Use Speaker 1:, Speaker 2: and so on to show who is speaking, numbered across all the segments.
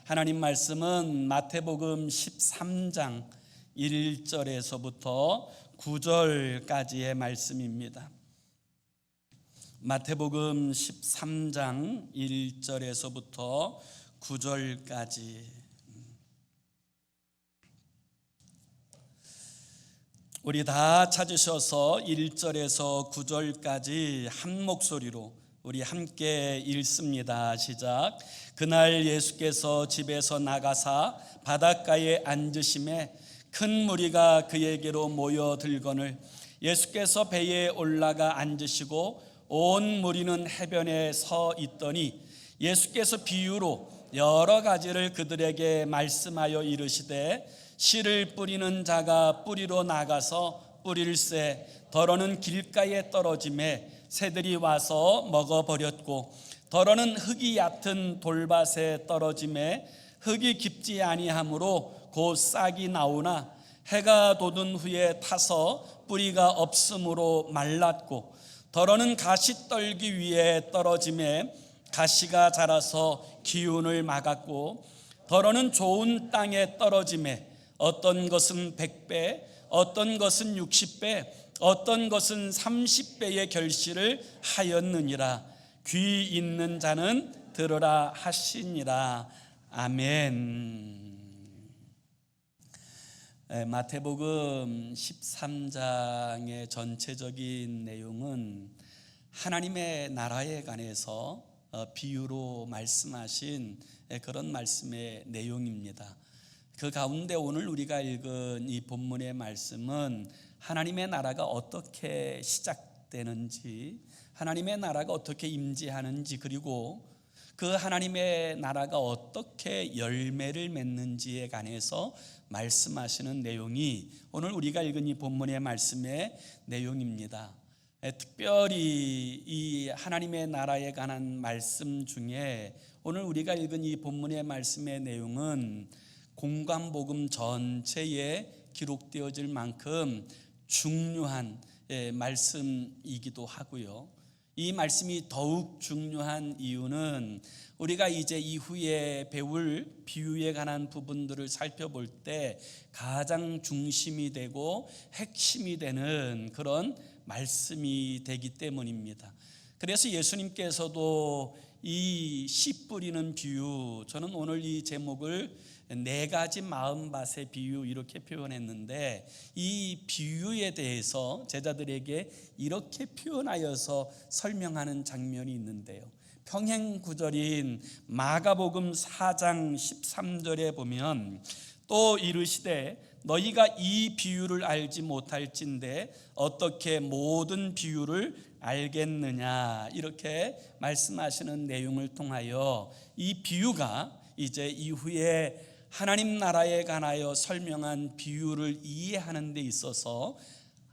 Speaker 1: 하나님 말씀은 마태복음 13장 1절에서부터 9절까지의 말씀입니다. 마태복음 13장 1절에서부터 9절까지. 우리 다 찾으셔서 1절에서 9절까지 한 목소리로 우리 함께 읽습니다. 시작. 그날 예수께서 집에서 나가사 바닷가에 앉으심에 큰 무리가 그에게로 모여들거늘 예수께서 배에 올라가 앉으시고 온 무리는 해변에 서 있더니 예수께서 비유로 여러 가지를 그들에게 말씀하여 이르시되 씨를 뿌리는 자가 뿌리로 나가서 뿌릴새 더러는 길가에 떨어짐에 새들이 와서 먹어버렸고 더러는 흙이 얕은 돌밭에 떨어짐에 흙이 깊지 아니하므로 곧 싹이 나오나 해가 돋은 후에 타서 뿌리가 없으므로 말랐고 더러는 가시떨기 위에 떨어짐에 가시가 자라서 기운을 막았고 더러는 좋은 땅에 떨어짐에 어떤 것은 100배, 어떤 것은 60배, 어떤 것은 30배의 결실을 하였느니라. 귀 있는 자는 들으라 하시니라. 아멘. 마태복음 13장의 전체적인 내용은 하나님의 나라에 관해서 비유로 말씀하신 그런 말씀의 내용입니다. 그 가운데 오늘 우리가 읽은 이 본문의 말씀은 하나님의 나라가 어떻게 시작되는지, 하나님의 나라가 어떻게 임재하는지, 그리고 그 하나님의 나라가 어떻게 열매를 맺는지에 관해서 말씀하시는 내용이 오늘 우리가 읽은 이 본문의 말씀의 내용입니다. 특별히 이 하나님의 나라에 관한 말씀 중에 오늘 우리가 읽은 이 본문의 말씀의 내용은 공관복음 전체에 기록되어질 만큼 중요한 말씀이기도 하고요. 이 말씀이 더욱 중요한 이유는 우리가 이제 이후에 배울 비유에 관한 부분들을 살펴볼 때 가장 중심이 되고 핵심이 되는 그런 말씀이 되기 때문입니다. 그래서 예수님께서도 이 씨 뿌리는 비유, 저는 오늘 이 제목을 4가지 마음밭의 비유 이렇게 표현했는데, 이 비유에 대해서 제자들에게 이렇게 표현하여서 설명하는 장면이 있는데요. 평행 구절인 마가복음 4장 13절에 보면 또 이르시되 너희가 이 비유를 알지 못할진대 어떻게 모든 비유를 알겠느냐, 이렇게 말씀하시는 내용을 통하여 이 비유가 이제 이후에 하나님 나라에 관하여 설명한 비유를 이해하는 데 있어서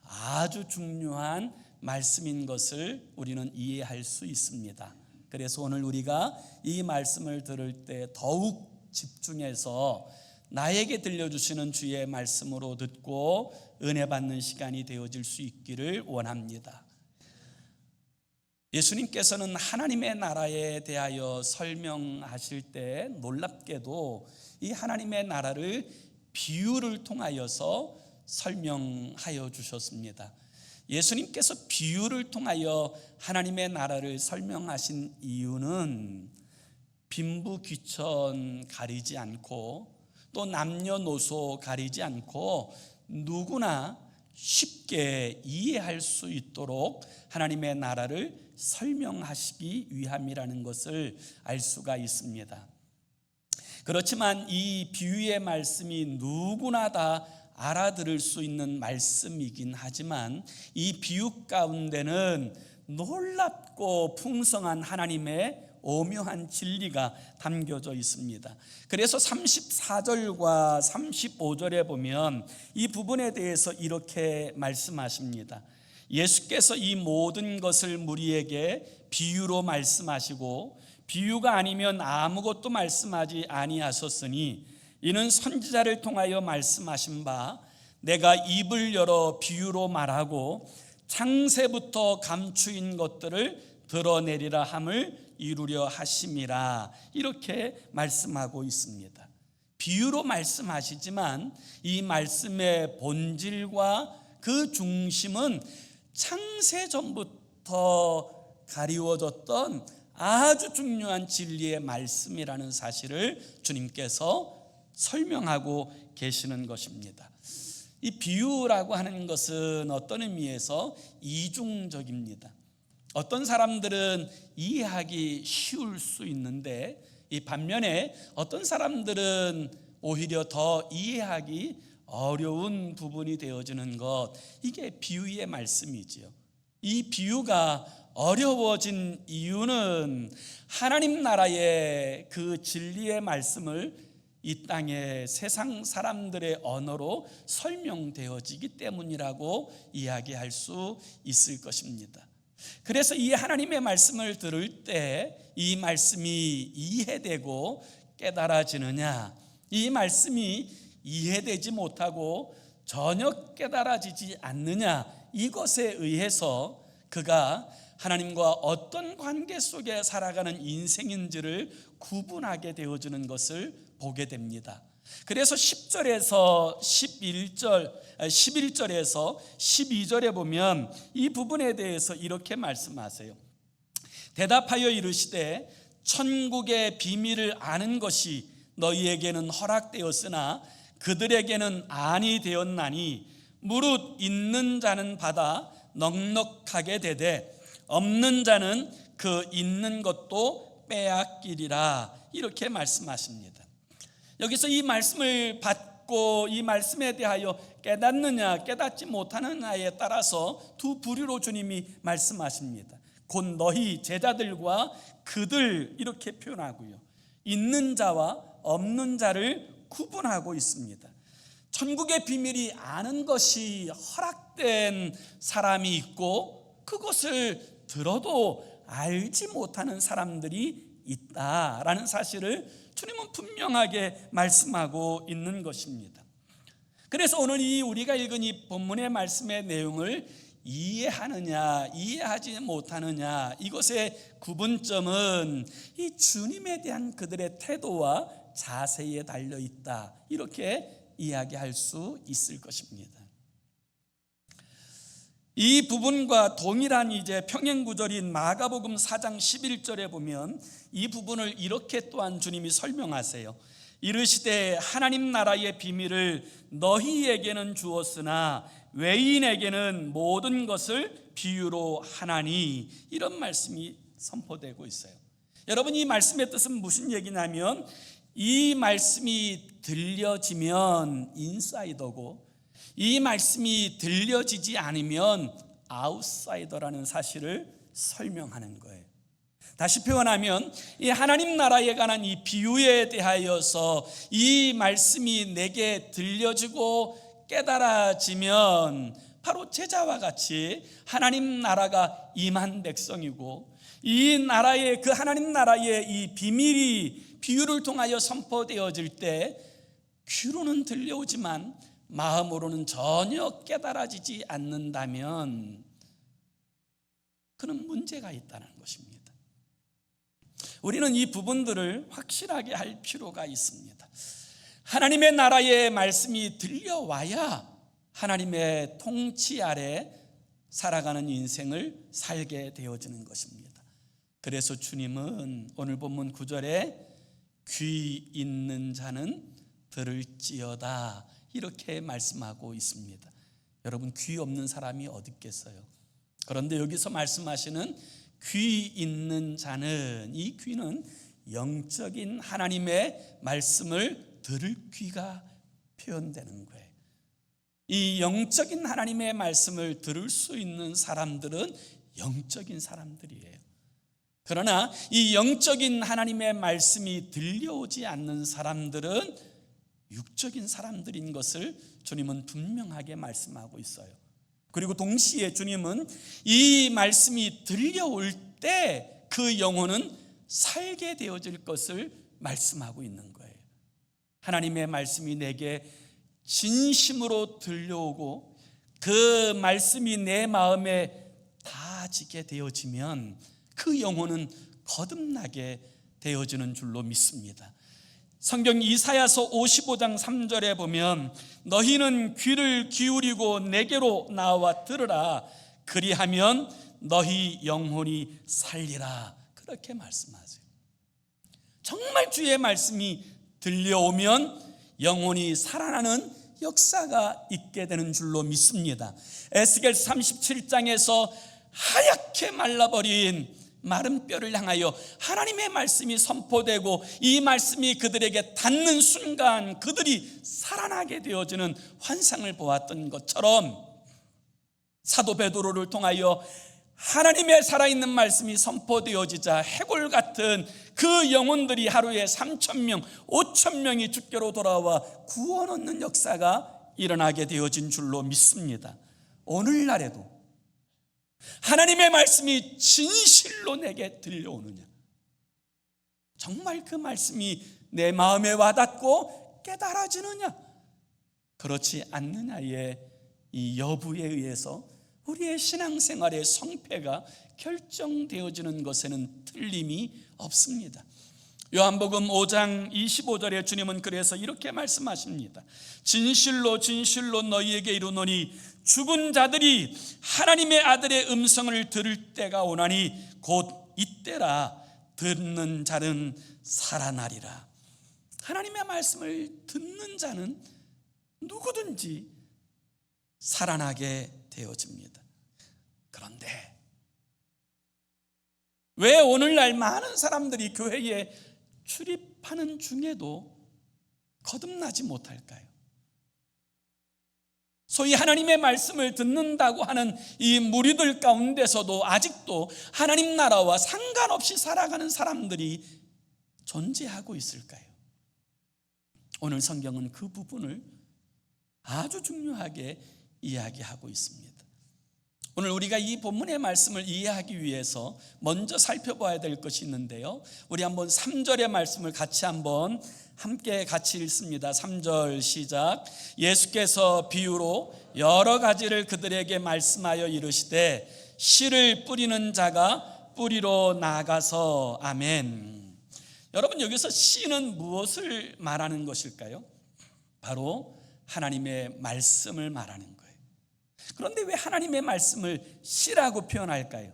Speaker 1: 아주 중요한 말씀인 것을 우리는 이해할 수 있습니다. 그래서 오늘 우리가 이 말씀을 들을 때 더욱 집중해서 나에게 들려주시는 주의 말씀으로 듣고 은혜 받는 시간이 되어질 수 있기를 원합니다. 예수님께서는 하나님의 나라에 대하여 설명하실 때 놀랍게도 이 하나님의 나라를 비유를 통하여서 설명하여 주셨습니다. 예수님께서 비유를 통하여 하나님의 나라를 설명하신 이유는 빈부귀천 가리지 않고 또 남녀노소 가리지 않고 누구나 쉽게 이해할 수 있도록 하나님의 나라를 설명하시기 위함이라는 것을 알 수가 있습니다. 그렇지만 이 비유의 말씀이 누구나 다 알아들을 수 있는 말씀이긴 하지만 이 비유 가운데는 놀랍고 풍성한 하나님의 오묘한 진리가 담겨져 있습니다. 그래서 34절과 35절에 보면 이 부분에 대해서 이렇게 말씀하십니다. 예수께서 이 모든 것을 무리에게 비유로 말씀하시고 비유가 아니면 아무것도 말씀하지 아니하셨으니 이는 선지자를 통하여 말씀하신 바 내가 입을 열어 비유로 말하고 창세부터 감추인 것들을 드러내리라 함을 이루려 하심이라 이렇게 말씀하고 있습니다. 비유로 말씀하시지만 이 말씀의 본질과 그 중심은 창세전부터 가리워졌던 아주 중요한 진리의 말씀이라는 사실을 주님께서 설명하고 계시는 것입니다. 이 비유라고 하는 것은 어떤 의미에서 이중적입니다. 어떤 사람들은 이해하기 쉬울 수 있는데 이 반면에 어떤 사람들은 오히려 더 이해하기 어려운 부분이 되어지는 것, 이게 비유의 말씀이지요. 이 비유가 어려워진 이유는 하나님 나라의 그 진리의 말씀을 이 땅의 세상 사람들의 언어로 설명되어지기 때문이라고 이야기할 수 있을 것입니다. 그래서 이 하나님의 말씀을 들을 때 이 말씀이 이해되고 깨달아지느냐, 이 말씀이 이해되지 못하고 전혀 깨달아지지 않느냐, 이것에 의해서 그가 하나님과 어떤 관계 속에 살아가는 인생인지를 구분하게 되어지는 것을 보게 됩니다. 그래서 10절에서 11절에서 12절에 보면 이 부분에 대해서 이렇게 말씀하세요. 대답하여 이르시되 천국의 비밀을 아는 것이 너희에게는 허락되었으나 그들에게는 아니 되었나니 무릇 있는 자는 받아 넉넉하게 되되 없는 자는 그 있는 것도 빼앗기리라 이렇게 말씀하십니다. 여기서 이 말씀을 받고 이 말씀에 대하여 깨닫느냐 깨닫지 못하느냐에 따라서 두 부류로 주님이 말씀하십니다. 곧 너희 제자들과 그들 이렇게 표현하고요, 있는 자와 없는 자를 구분하고 있습니다. 천국의 비밀이 아는 것이 허락된 사람이 있고 그것을 들어도 알지 못하는 사람들이 있다라는 사실을 주님은 분명하게 말씀하고 있는 것입니다. 그래서 오늘 우리가 읽은 이 본문의 말씀의 내용을 이해하느냐 이해하지 못하느냐, 이것의 구분점은 이 주님에 대한 그들의 태도와 자세에 달려 있다, 이렇게 이야기할 수 있을 것입니다. 이 부분과 동일한 이제 평행 구절인 마가복음 4장 11절에 보면 이 부분을 이렇게 또한 주님이 설명하세요. 이르시되 하나님 나라의 비밀을 너희에게는 주었으나 외인에게는 모든 것을 비유로 하나니, 이런 말씀이 선포되고 있어요. 여러분, 이 말씀의 뜻은 무슨 얘기냐면 이 말씀이 들려지면 인사이더고 이 말씀이 들려지지 않으면 아웃사이더라는 사실을 설명하는 거예요. 다시 표현하면 이 하나님 나라에 관한 이 비유에 대하여서 이 말씀이 내게 들려지고 깨달아지면 바로 제자와 같이 하나님 나라가 임한 백성이고 이 나라의 그 하나님 나라의 이 비밀이 비유를 통하여 선포되어질 때 귀로는 들려오지만 마음으로는 전혀 깨달아지지 않는다면 그는 문제가 있다는 것입니다. 우리는 이 부분들을 확실하게 할 필요가 있습니다. 하나님의 나라의 말씀이 들려와야 하나님의 통치 아래 살아가는 인생을 살게 되어지는 것입니다. 그래서 주님은 오늘 본문 9절에 귀 있는 자는 들을지어다 이렇게 말씀하고 있습니다. 여러분, 귀 없는 사람이 어디 있겠어요? 그런데 여기서 말씀하시는 귀 있는 자는, 이 귀는 영적인 하나님의 말씀을 들을 귀가 표현되는 거예요. 이 영적인 하나님의 말씀을 들을 수 있는 사람들은 영적인 사람들이에요. 그러나 이 영적인 하나님의 말씀이 들려오지 않는 사람들은 육적인 사람들인 것을 주님은 분명하게 말씀하고 있어요. 그리고 동시에 주님은 이 말씀이 들려올 때 그 영혼은 살게 되어질 것을 말씀하고 있는 거예요. 하나님의 말씀이 내게 진심으로 들려오고 그 말씀이 내 마음에 닿아지게 되어지면 그 영혼은 거듭나게 되어지는 줄로 믿습니다. 성경 이사야서 55장 3절에 보면 너희는 귀를 기울이고 내게로 나와 들으라. 그리하면 너희 영혼이 살리라. 그렇게 말씀하세요. 정말 주의 말씀이 들려오면 영혼이 살아나는 역사가 있게 되는 줄로 믿습니다. 에스겔 37장에서 하얗게 말라버린 마른 뼈를 향하여 하나님의 말씀이 선포되고 이 말씀이 그들에게 닿는 순간 그들이 살아나게 되어지는 환상을 보았던 것처럼 사도 베드로를 통하여 하나님의 살아있는 말씀이 선포되어지자 해골 같은 그 영혼들이 하루에 3,000명, 5,000명이 주께로 돌아와 구원 얻는 역사가 일어나게 되어진 줄로 믿습니다. 오늘날에도 하나님의 말씀이 진실로 내게 들려오느냐, 정말 그 말씀이 내 마음에 와닿고 깨달아지느냐, 그렇지 않느냐의 이 여부에 의해서 우리의 신앙생활의 성패가 결정되어지는 것에는 틀림이 없습니다. 요한복음 5장 25절에 주님은 그래서 이렇게 말씀하십니다. 진실로 진실로 너희에게 이르노니 죽은 자들이 하나님의 아들의 음성을 들을 때가 오나니 곧 이때라. 듣는 자는 살아나리라. 하나님의 말씀을 듣는 자는 누구든지 살아나게 되어집니다. 그런데 왜 오늘날 많은 사람들이 교회에 출입하는 중에도 거듭나지 못할까요? 소위 하나님의 말씀을 듣는다고 하는 이 무리들 가운데서도 아직도 하나님 나라와 상관없이 살아가는 사람들이 존재하고 있을까요? 오늘 성경은 그 부분을 아주 중요하게 이야기하고 있습니다. 오늘 우리가 이 본문의 말씀을 이해하기 위해서 먼저 살펴봐야 될 것이 있는데요, 우리 한번 3절의 말씀을 함께 같이 읽습니다. 3절 시작. 예수께서 비유로 여러 가지를 그들에게 말씀하여 이르시되 씨를 뿌리는 자가 뿌리로 나가서. 아멘. 여러분, 여기서 씨는 무엇을 말하는 것일까요? 바로 하나님의 말씀을 말하는 거예요. 그런데 왜 하나님의 말씀을 씨라고 표현할까요?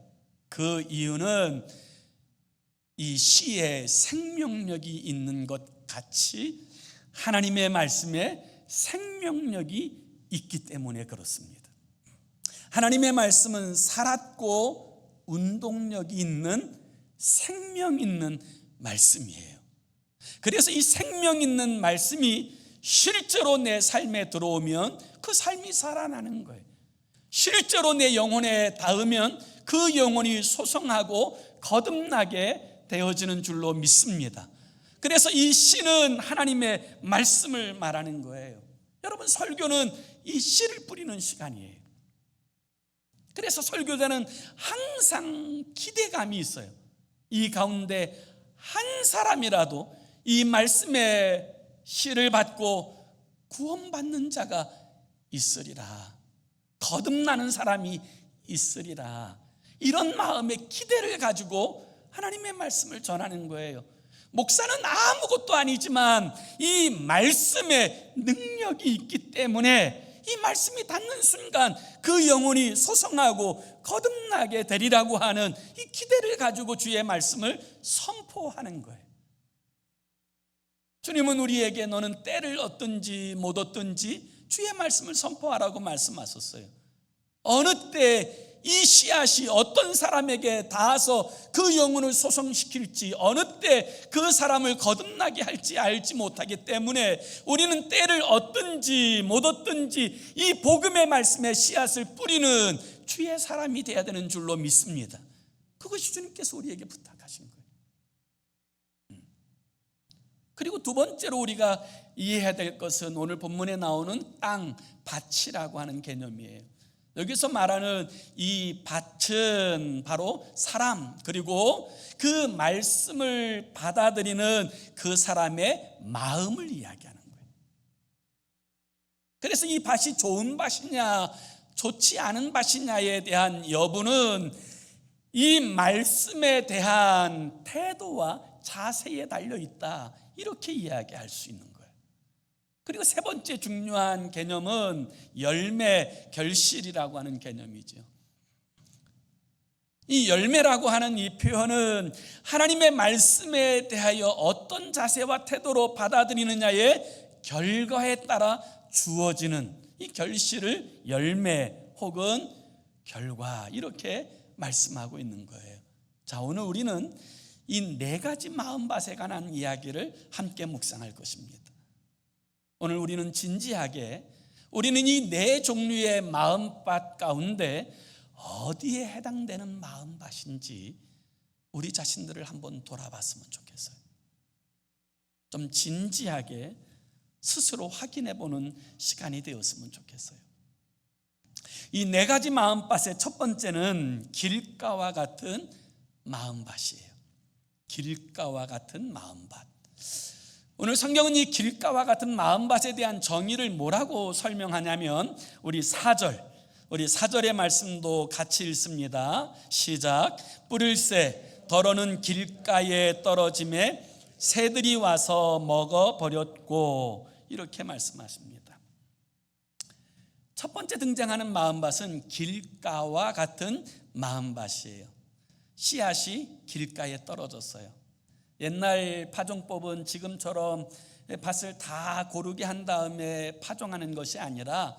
Speaker 1: 그 이유는 이 씨에 생명력이 있는 것 같이 하나님의 말씀에 생명력이 있기 때문에 그렇습니다. 하나님의 말씀은 살았고 운동력이 있는 생명 있는 말씀이에요. 그래서 이 생명 있는 말씀이 실제로 내 삶에 들어오면 그 삶이 살아나는 거예요. 실제로 내 영혼에 닿으면 그 영혼이 소성하고 거듭나게 되어지는 줄로 믿습니다. 그래서 이 씨는 하나님의 말씀을 말하는 거예요. 여러분, 설교는 이 씨를 뿌리는 시간이에요. 그래서 설교자는 항상 기대감이 있어요. 이 가운데 한 사람이라도 이 말씀의 씨를 받고 구원받는 자가 있으리라, 거듭나는 사람이 있으리라, 이런 마음의 기대를 가지고 하나님의 말씀을 전하는 거예요. 목사는 아무것도 아니지만 이 말씀에 능력이 있기 때문에 이 말씀이 닿는 순간 그 영혼이 소성하고 거듭나게 되리라고 하는 이 기대를 가지고 주의 말씀을 선포하는 거예요. 주님은 우리에게 너는 때를 얻든지 못 얻든지 주의 말씀을 선포하라고 말씀하셨어요. 어느 때 이 씨앗이 어떤 사람에게 닿아서 그 영혼을 소성시킬지, 어느 때 그 사람을 거듭나게 할지 알지 못하기 때문에 우리는 때를 얻든지 못 얻든지 이 복음의 말씀에 씨앗을 뿌리는 주의 사람이 되어야 되는 줄로 믿습니다. 그것이 주님께서 우리에게 부탁하신 거예요. 그리고 두 번째로 우리가 이해해야 될 것은 오늘 본문에 나오는 땅, 밭이라고 하는 개념이에요. 여기서 말하는 이 밭은 바로 사람, 그리고 그 말씀을 받아들이는 그 사람의 마음을 이야기하는 거예요. 그래서 이 밭이 좋은 밭이냐 좋지 않은 밭이냐에 대한 여부는 이 말씀에 대한 태도와 자세에 달려 있다, 이렇게 이야기할 수 있는 거예요. 그리고 세 번째 중요한 개념은 열매, 결실이라고 하는 개념이죠. 이 열매라고 하는 이 표현은 하나님의 말씀에 대하여 어떤 자세와 태도로 받아들이느냐의 결과에 따라 주어지는 이 결실을 열매 혹은 결과, 이렇게 말씀하고 있는 거예요. 자, 오늘 우리는 이 네 가지 마음밭에 관한 이야기를 함께 묵상할 것입니다. 오늘 우리는 진지하게 우리는 이 네 종류의 마음밭 가운데 어디에 해당되는 마음밭인지 우리 자신들을 한번 돌아봤으면 좋겠어요. 좀 진지하게 스스로 확인해 보는 시간이 되었으면 좋겠어요. 이 네 가지 마음밭의 첫 번째는 길가와 같은 마음밭이에요. 길가와 같은 마음밭. 오늘 성경은 이 길가와 같은 마음밭에 대한 정의를 뭐라고 설명하냐면 우리 4절의 말씀도 같이 읽습니다. 시작. 뿌릴새 더러는 길가에 떨어짐에 새들이 와서 먹어버렸고, 이렇게 말씀하십니다. 첫 번째 등장하는 마음밭은 길가와 같은 마음밭이에요. 씨앗이 길가에 떨어졌어요. 옛날 파종법은 지금처럼 밭을 다 고르게 한 다음에 파종하는 것이 아니라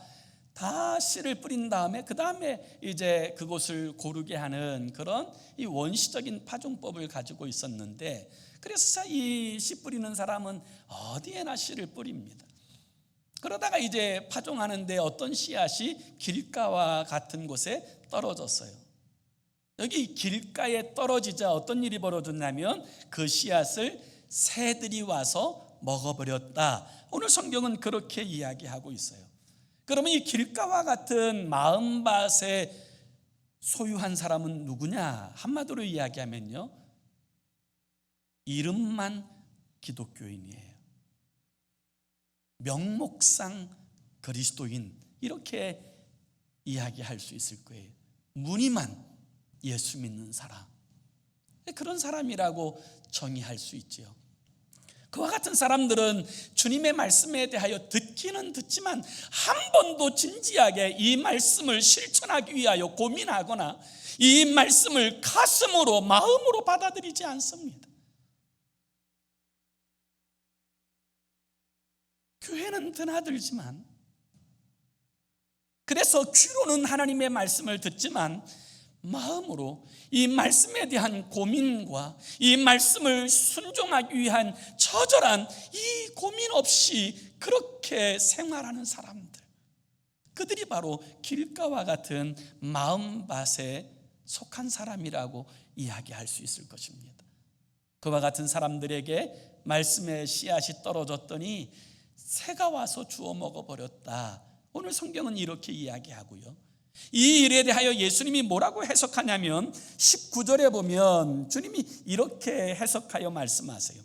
Speaker 1: 다 씨를 뿌린 다음에 그 다음에 이제 그곳을 고르게 하는 그런 이 원시적인 파종법을 가지고 있었는데, 그래서 이 씨 뿌리는 사람은 어디에나 씨를 뿌립니다. 그러다가 이제 파종하는데 어떤 씨앗이 길가와 같은 곳에 떨어졌어요. 여기 길가에 떨어지자 어떤 일이 벌어졌냐면 그 씨앗을 새들이 와서 먹어버렸다. 오늘 성경은 그렇게 이야기하고 있어요. 그러면 이 길가와 같은 마음밭에 소유한 사람은 누구냐? 한마디로 이야기하면요, 이름만 기독교인이에요. 명목상 그리스도인, 이렇게 이야기할 수 있을 거예요. 무늬만 예수 믿는 사람, 그런 사람이라고 정의할 수 있지요. 그와 같은 사람들은 주님의 말씀에 대하여 듣기는 듣지만 한 번도 진지하게 이 말씀을 실천하기 위하여 고민하거나 이 말씀을 가슴으로, 마음으로 받아들이지 않습니다. 교회는 드나들지만, 그래서 귀로는 하나님의 말씀을 듣지만 마음으로 이 말씀에 대한 고민과 이 말씀을 순종하기 위한 처절한 이 고민 없이 그렇게 생활하는 사람들, 그들이 바로 길가와 같은 마음밭에 속한 사람이라고 이야기할 수 있을 것입니다. 그와 같은 사람들에게 말씀의 씨앗이 떨어졌더니 새가 와서 주워 먹어버렸다. 오늘 성경은 이렇게 이야기하고요, 이 일에 대하여 예수님이 뭐라고 해석하냐면 19절에 보면 주님이 이렇게 해석하여 말씀하세요.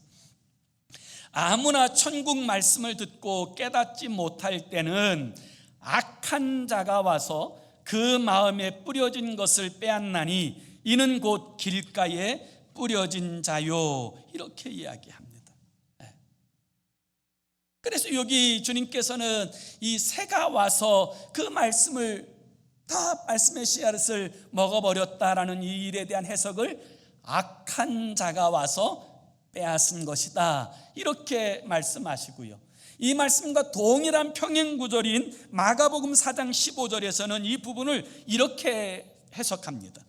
Speaker 1: 아무나 천국 말씀을 듣고 깨닫지 못할 때는 악한 자가 와서 그 마음에 뿌려진 것을 빼앗나니 이는 곧 길가에 뿌려진 자요, 이렇게 이야기합니다. 그래서 여기 주님께서는 이 새가 와서 그 말씀을 다 말씀의 씨앗을 먹어버렸다라는 이 일에 대한 해석을 악한 자가 와서 빼앗은 것이다, 이렇게 말씀하시고요, 이 말씀과 동일한 평행 구절인 마가복음 4장 15절에서는 이 부분을 이렇게 해석합니다.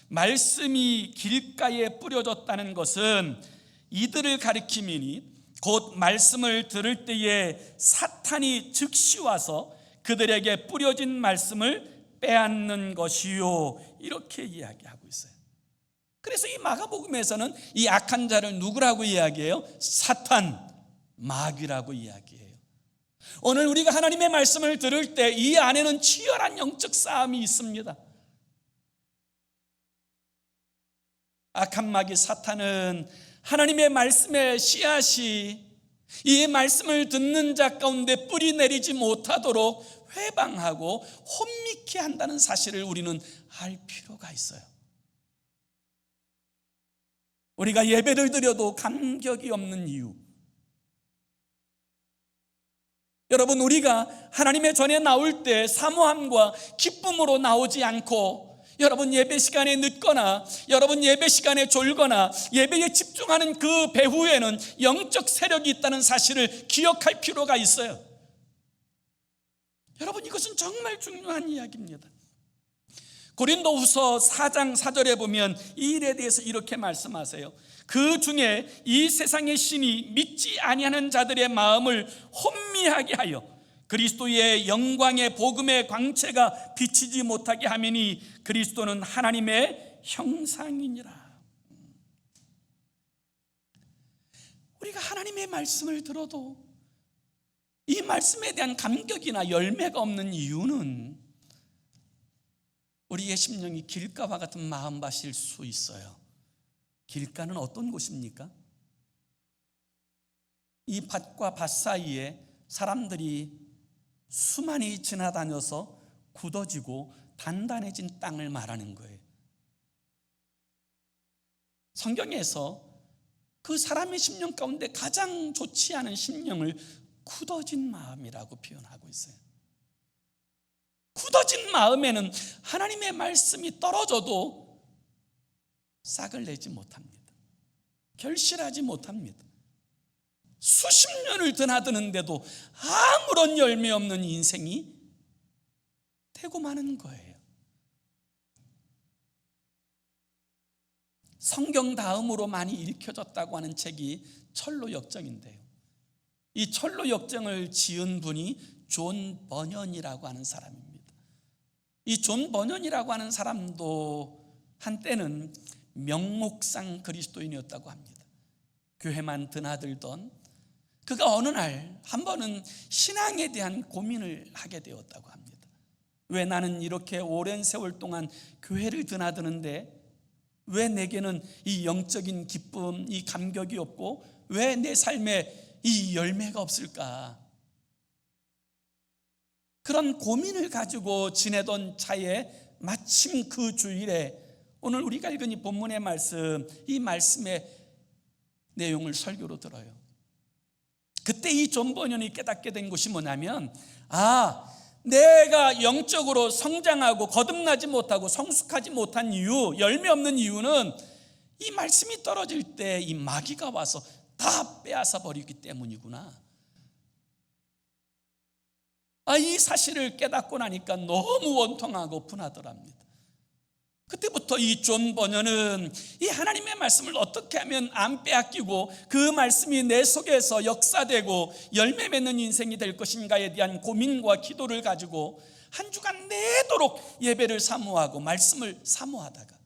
Speaker 1: 말씀이 길가에 뿌려졌다는 것은 이들을 가리킴이니 곧 말씀을 들을 때에 사탄이 즉시 와서 그들에게 뿌려진 말씀을 빼앗는 것이요, 이렇게 이야기하고 있어요. 그래서 이 마가복음에서는 이 악한 자를 누구라고 이야기해요? 사탄, 마귀라고 이야기해요. 오늘 우리가 하나님의 말씀을 들을 때 이 안에는 치열한 영적 싸움이 있습니다. 악한 마귀 사탄은 하나님의 말씀의 씨앗이 이 말씀을 듣는 자 가운데 뿌리 내리지 못하도록 회방하고 혼미케 한다는 사실을 우리는 알 필요가 있어요. 우리가 예배를 드려도 감격이 없는 이유, 여러분, 우리가 하나님의 전에 나올 때 사모함과 기쁨으로 나오지 않고, 여러분 예배 시간에 늦거나, 여러분 예배 시간에 졸거나, 예배에 집중하는 그 배후에는 영적 세력이 있다는 사실을 기억할 필요가 있어요. 여러분, 이것은 정말 중요한 이야기입니다. 고린도후서 4장 4절에 보면 이 일에 대해서 이렇게 말씀하세요. 그 중에 이 세상의 신이 믿지 아니하는 자들의 마음을 혼미하게 하여 그리스도의 영광의 복음의 광채가 비치지 못하게 하매니 그리스도는 하나님의 형상이니라. 우리가 하나님의 말씀을 들어도 이 말씀에 대한 감격이나 열매가 없는 이유는 우리의 심령이 길가와 같은 마음밭일 수 있어요. 길가는 어떤 곳입니까? 이 밭과 밭 사이에 사람들이 수많이 지나다녀서 굳어지고 단단해진 땅을 말하는 거예요. 성경에서 그 사람의 심령 가운데 가장 좋지 않은 심령을 굳어진 마음이라고 표현하고 있어요. 굳어진 마음에는 하나님의 말씀이 떨어져도 싹을 내지 못합니다. 결실하지 못합니다. 수십 년을 드나드는데도 아무런 열매 없는 인생이 되고 마는 거예요. 성경 다음으로 많이 읽혀졌다고 하는 책이 철로역정인데요, 이 철로역정을 지은 분이 존 버년이라고 하는 사람입니다. 이 존 버년이라고 하는 사람도 한때는 명목상 그리스도인이었다고 합니다. 교회만 드나들던 그가 어느 날 한 번은 신앙에 대한 고민을 하게 되었다고 합니다. 왜 나는 이렇게 오랜 세월 동안 교회를 드나드는데 왜 내게는 이 영적인 기쁨, 이 감격이 없고 왜 내 삶에 이 열매가 없을까? 그런 고민을 가지고 지내던 차에 마침 그 주일에 오늘 우리가 읽은 이 본문의 말씀, 이 말씀의 내용을 설교로 들어요. 그때 이 존 버년이 깨닫게 된 것이 뭐냐면, 내가 영적으로 성장하고 거듭나지 못하고 성숙하지 못한 이유, 열매 없는 이유는 이 말씀이 떨어질 때 이 마귀가 와서 다 빼앗아 버리기 때문이구나. 이 사실을 깨닫고 나니까 너무 원통하고 분하더랍니다. 그때부터 이 존 버년은 이 하나님의 말씀을 어떻게 하면 안 빼앗기고 그 말씀이 내 속에서 역사되고 열매 맺는 인생이 될 것인가에 대한 고민과 기도를 가지고 한 주간 내도록 예배를 사모하고 말씀을 사모하다가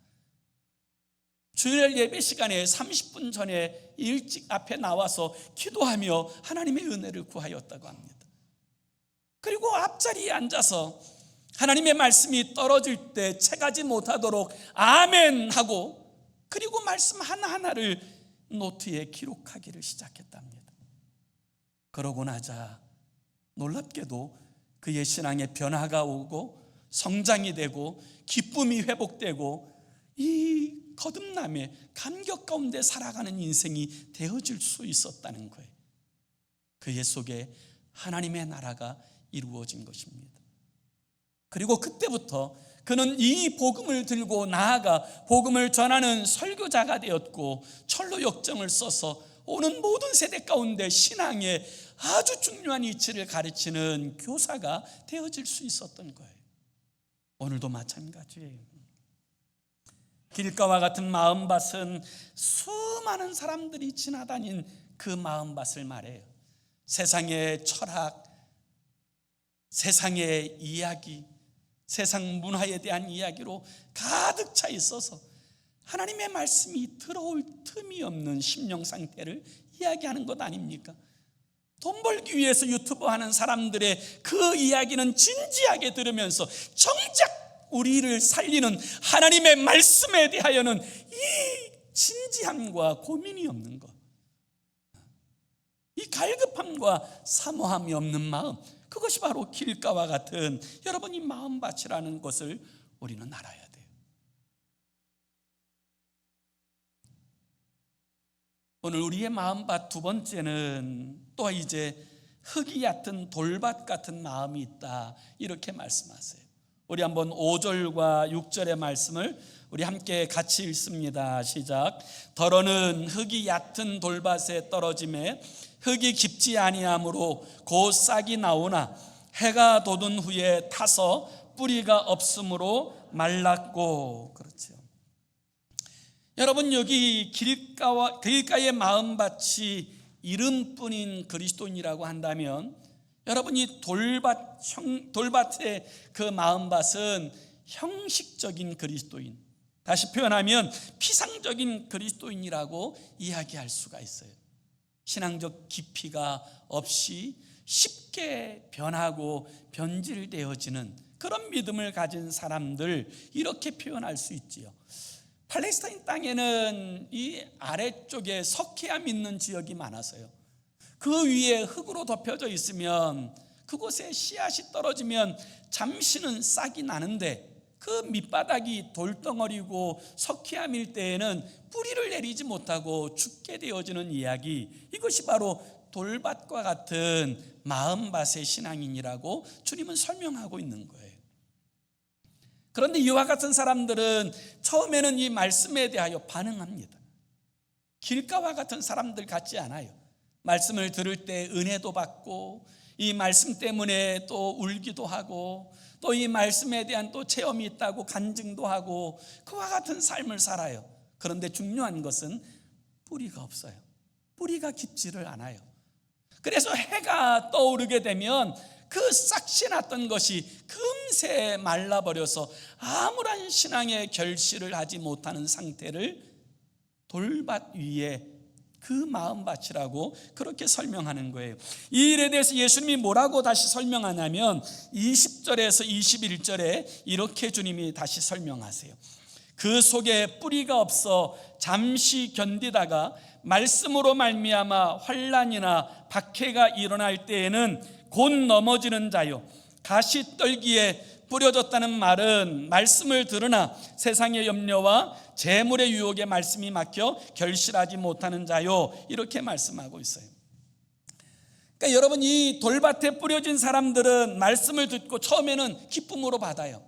Speaker 1: 주일 예배 시간에 30분 전에 일찍 앞에 나와서 기도하며 하나님의 은혜를 구하였다고 합니다. 그리고 앞자리에 앉아서 하나님의 말씀이 떨어질 때 채가지 못하도록 아멘 하고, 그리고 말씀 하나하나를 노트에 기록하기를 시작했답니다. 그러고 나자 놀랍게도 그의 신앙에 변화가 오고 성장이 되고 기쁨이 회복되고 이 거듭남의 감격 가운데 살아가는 인생이 되어질 수 있었다는 거예요. 그의 속에 하나님의 나라가 이루어진 것입니다. 그리고 그때부터 그는 이 복음을 들고 나아가 복음을 전하는 설교자가 되었고, 철로역정을 써서 오는 모든 세대 가운데 신앙의 아주 중요한 이치를 가르치는 교사가 되어질 수 있었던 거예요. 오늘도 마찬가지예요. 길가와 같은 마음밭은 수많은 사람들이 지나다닌 그 마음밭을 말해요. 세상의 철학, 세상의 이야기, 세상 문화에 대한 이야기로 가득 차 있어서 하나님의 말씀이 들어올 틈이 없는 심령 상태를 이야기하는 것 아닙니까? 돈 벌기 위해서 유튜브 하는 사람들의 그 이야기는 진지하게 들으면서 정작 우리를 살리는 하나님의 말씀에 대하여는 이 진지함과 고민이 없는 것, 이 갈급함과 사모함이 없는 마음, 그것이 바로 길가와 같은 여러분 이 마음밭이라는 것을 우리는 알아야 돼요. 오늘 우리의 마음밭 두 번째는 또 이제 흙이 얕은 돌밭 같은 마음이 있다, 이렇게 말씀하세요. 우리 한번 5절과 6절의 말씀을 우리 함께 같이 읽습니다. 시작. 더러는 흙이 얕은 돌밭에 떨어짐에 흙이 깊지 아니하므로 곧 싹이 나오나 해가 돋은 후에 타서 뿌리가 없으므로 말랐고. 그렇죠. 여러분, 여기 길가의 마음밭이 이름뿐인 그리스도인이라고 한다면, 여러분이 돌밭의 그 마음밭은 형식적인 그리스도인, 다시 표현하면 피상적인 그리스도인이라고 이야기할 수가 있어요. 신앙적 깊이가 없이 쉽게 변하고 변질되어지는 그런 믿음을 가진 사람들, 이렇게 표현할 수 있지요. 팔레스타인 땅에는 이 아래쪽에 석회암 있는 지역이 많아서요, 그 위에 흙으로 덮여져 있으면 그곳에 씨앗이 떨어지면 잠시는 싹이 나는데 그 밑바닥이 돌덩어리고 석회암일 때에는 뿌리를 내리지 못하고 죽게 되어지는 이야기, 이것이 바로 돌밭과 같은 마음밭의 신앙인이라고 주님은 설명하고 있는 거예요. 그런데 이와 같은 사람들은 처음에는 이 말씀에 대하여 반응합니다. 길가와 같은 사람들 같지 않아요. 말씀을 들을 때 은혜도 받고 이 말씀 때문에 또 울기도 하고 또 이 말씀에 대한 또 체험이 있다고 간증도 하고 그와 같은 삶을 살아요. 그런데 중요한 것은 뿌리가 없어요. 뿌리가 깊지를 않아요. 그래서 해가 떠오르게 되면 그 싹시 났던 것이 금세 말라버려서 아무런 신앙의 결실을 하지 못하는 상태를 돌밭 위에 그 마음밭이라고 그렇게 설명하는 거예요. 이 일에 대해서 예수님이 뭐라고 다시 설명하냐면 20절에서 21절에 이렇게 주님이 다시 설명하세요. 그 속에 뿌리가 없어 잠시 견디다가 말씀으로 말미암아 환난이나 박해가 일어날 때에는 곧 넘어지는 자요, 가시떨기에 뿌려졌다는 말은 말씀을 들으나 세상의 염려와 재물의 유혹에 말씀이 막혀 결실하지 못하는 자요, 이렇게 말씀하고 있어요. 그러니까 여러분, 이 돌밭에 뿌려진 사람들은 말씀을 듣고 처음에는 기쁨으로 받아요.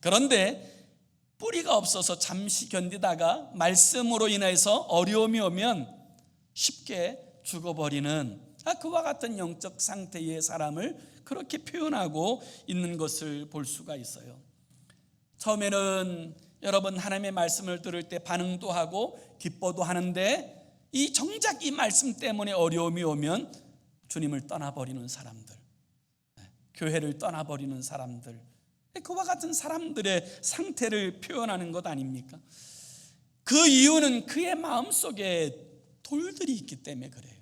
Speaker 1: 그런데 뿌리가 없어서 잠시 견디다가 말씀으로 인해서 어려움이 오면 쉽게 죽어버리는 그와 같은 영적 상태의 사람을 그렇게 표현하고 있는 것을 볼 수가 있어요. 처음에는 여러분 하나님의 말씀을 들을 때 반응도 하고 기뻐도 하는데 이 정작 이 말씀 때문에 어려움이 오면 주님을 떠나버리는 사람들, 교회를 떠나버리는 사람들, 그와 같은 사람들의 상태를 표현하는 것 아닙니까? 그 이유는 그의 마음속에 돌들이 있기 때문에 그래요.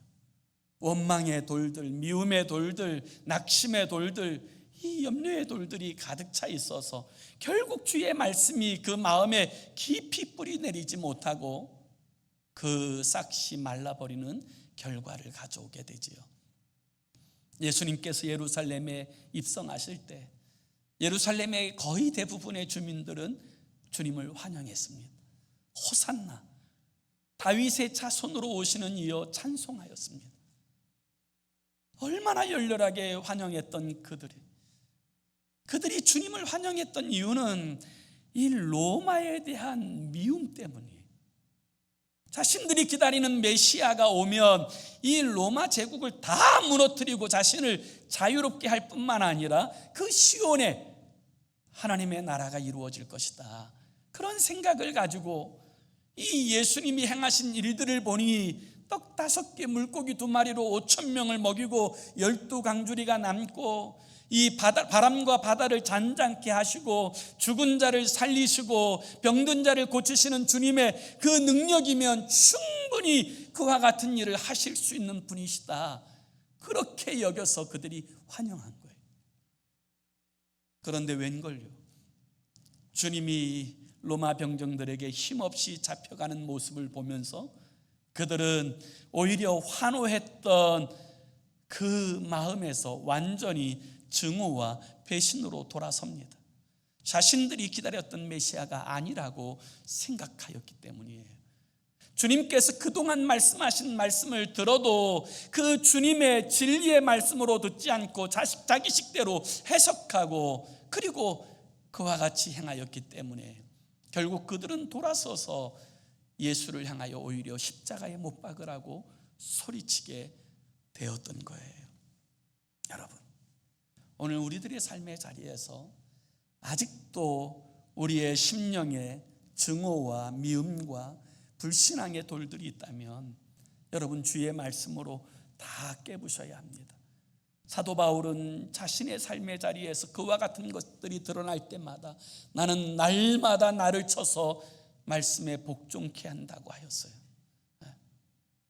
Speaker 1: 원망의 돌들, 미움의 돌들, 낙심의 돌들, 이 염려의 돌들이 가득 차 있어서 결국 주의 말씀이 그 마음에 깊이 뿌리 내리지 못하고 그 싹이 말라버리는 결과를 가져오게 되지요. 예수님께서 예루살렘에 입성하실 때 예루살렘의 거의 대부분의 주민들은 주님을 환영했습니다. 호산나, 다윗의 자손으로 오시는 이여 찬송하였습니다. 얼마나 열렬하게 환영했던 그들이 주님을 환영했던 이유는 이 로마에 대한 미움 때문이에요. 자신들이 기다리는 메시아가 오면 이 로마 제국을 다 무너뜨리고 자신을 자유롭게 할 뿐만 아니라 그 시온에 하나님의 나라가 이루어질 것이다, 그런 생각을 가지고 이 예수님이 행하신 일들을 보니 떡 5개 물고기 2마리로 5,000명을 먹이고 12강주리가 남고 이 바람과 바다를 잔잔케 하시고 죽은 자를 살리시고 병든 자를 고치시는 주님의 그 능력이면 충분히 그와 같은 일을 하실 수 있는 분이시다, 그렇게 여겨서 그들이 환영한 거예요. 그런데 웬걸요, 주님이 로마 병정들에게 힘없이 잡혀가는 모습을 보면서 그들은 오히려 환호했던 그 마음에서 완전히 증오와 배신으로 돌아섭니다. 자신들이 기다렸던 메시아가 아니라고 생각하였기 때문이에요. 주님께서 그동안 말씀하신 말씀을 들어도 그 주님의 진리의 말씀으로 듣지 않고 자기 식대로 해석하고 그리고 그와 같이 행하였기 때문에 결국 그들은 돌아서서 예수를 향하여 오히려 십자가에 못 박으라고 소리치게 되었던 거예요. 여러분, 오늘 우리들의 삶의 자리에서 아직도 우리의 심령에 증오와 미움과 불신앙의 돌들이 있다면 여러분, 주의 말씀으로 다 깨부셔야 합니다. 사도 바울은 자신의 삶의 자리에서 그와 같은 것들이 드러날 때마다 나는 날마다 나를 쳐서 말씀에 복종케 한다고 하였어요.